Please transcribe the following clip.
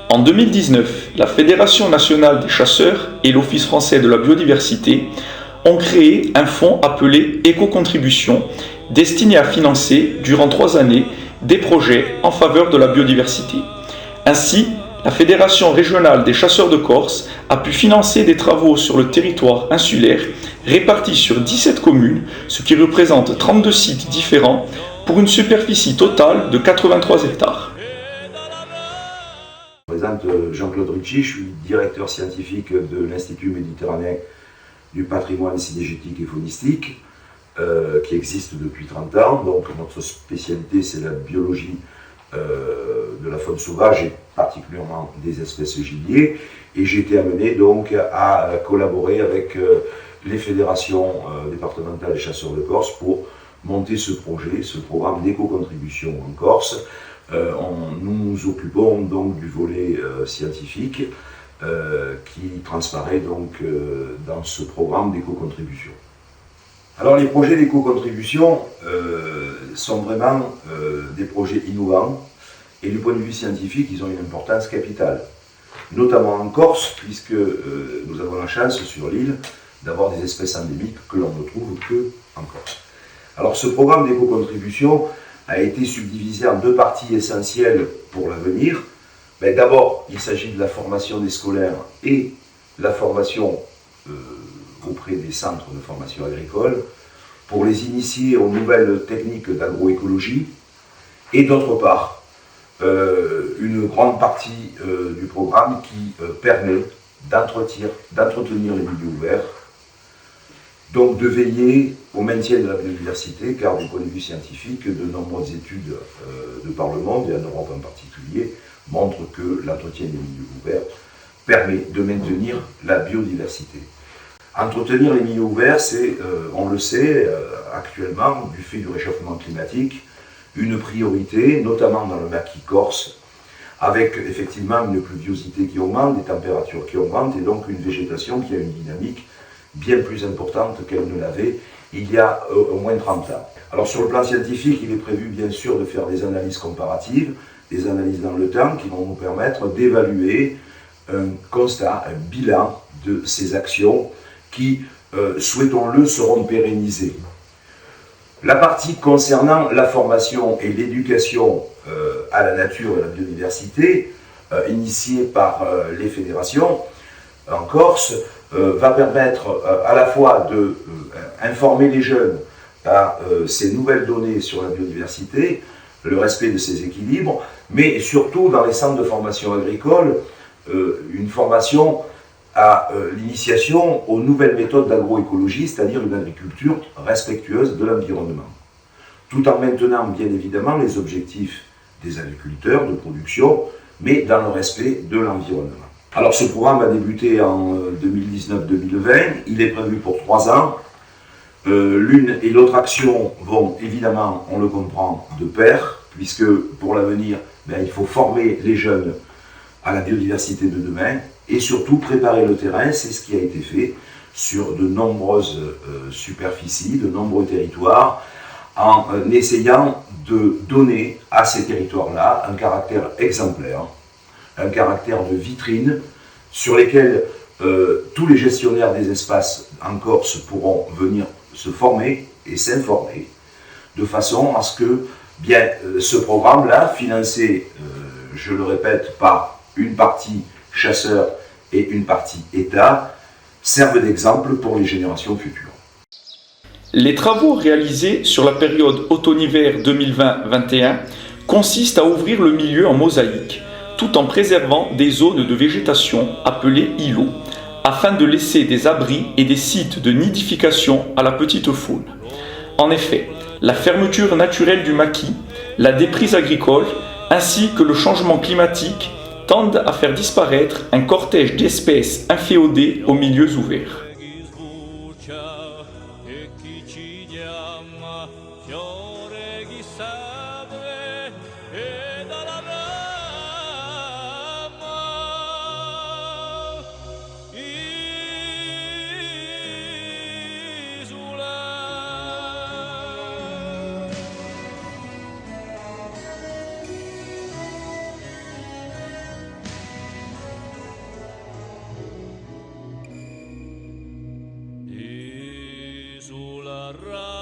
En 2019, la Fédération nationale des chasseurs et l'Office français de la biodiversité ont créé un fonds appelé Éco-contribution, destiné à financer, durant 3 années, des projets en faveur de la biodiversité. Ainsi, la Fédération régionale des chasseurs de Corse a pu financer des travaux sur le territoire insulaire répartis sur 17 communes, ce qui représente 32 sites différents pour une superficie totale de 83 hectares. Je me présente Jean-Claude Ricci, je suis directeur scientifique de l'Institut méditerranéen du patrimoine cynégétique et faunistique, qui existe depuis 30 ans. Donc notre spécialité, c'est la biologie de la faune sauvage et particulièrement des espèces gibier. Et j'ai été amené donc à collaborer avec les fédérations départementales des chasseurs de Corse pour monter ce projet, ce programme d'éco-contribution en Corse. Nous nous occupons donc du volet scientifique qui transparaît donc dans ce programme d'éco-contribution. Alors les projets d'éco-contribution sont vraiment des projets innovants et du point de vue scientifique, ils ont une importance capitale, notamment en Corse, puisque nous avons la chance sur l'île d'avoir des espèces endémiques que l'on ne trouve que en Corse. Alors ce programme d'éco-contribution a été subdivisé en 2 parties essentielles pour l'avenir. D'abord, il s'agit de la formation des scolaires et la formation auprès des centres de formation agricole pour les initier aux nouvelles techniques d'agroécologie. Et d'autre part, une grande partie du programme qui permet d'entretenir les milieux ouverts, donc de veiller au maintien de la biodiversité, car du point de vue scientifique, de nombreuses études de par le monde, et en Europe en particulier, montrent que l'entretien des milieux ouverts permet de maintenir la biodiversité. Entretenir les milieux ouverts, c'est, on le sait, actuellement, du fait du réchauffement climatique, une priorité, notamment dans le maquis corse, avec effectivement une pluviosité qui augmente, des températures qui augmentent, et donc une végétation qui a une dynamique bien plus importante qu'elle ne l'avait il y a au moins 30 ans. Alors sur le plan scientifique, il est prévu bien sûr de faire des analyses comparatives, des analyses dans le temps qui vont nous permettre d'évaluer un constat, un bilan de ces actions qui, souhaitons-le, seront pérennisées. La partie concernant la formation et l'éducation à la nature et à la biodiversité, initiée par les fédérations en Corse, va permettre à la fois d'informer les jeunes à ces nouvelles données sur la biodiversité, le respect de ces équilibres, mais surtout dans les centres de formation agricole, une formation à l'initiation aux nouvelles méthodes d'agroécologie, c'est-à-dire une agriculture respectueuse de l'environnement, tout en maintenant bien évidemment les objectifs des agriculteurs de production, mais dans le respect de l'environnement. Alors ce programme a débuté en 2019-2020, il est prévu pour 3 ans. L'une et l'autre action vont évidemment, on le comprend, de pair, puisque pour l'avenir, il faut former les jeunes à la biodiversité de demain et surtout préparer le terrain, c'est ce qui a été fait sur de nombreuses superficies, de nombreux territoires, en essayant de donner à ces territoires-là un caractère exemplaire, un caractère de vitrine sur lesquels tous les gestionnaires des espaces en Corse pourront venir se former et s'informer de façon à ce que ce programme-là, financé, je le répète, par une partie chasseurs et une partie État, serve d'exemple pour les générations futures. Les travaux réalisés sur la période automne-hiver 2020-21 consistent à ouvrir le milieu en mosaïque, tout en préservant des zones de végétation appelées îlots, afin de laisser des abris et des sites de nidification à la petite faune. En effet, la fermeture naturelle du maquis, la déprise agricole, ainsi que le changement climatique tendent à faire disparaître un cortège d'espèces inféodées aux milieux ouverts. Sarà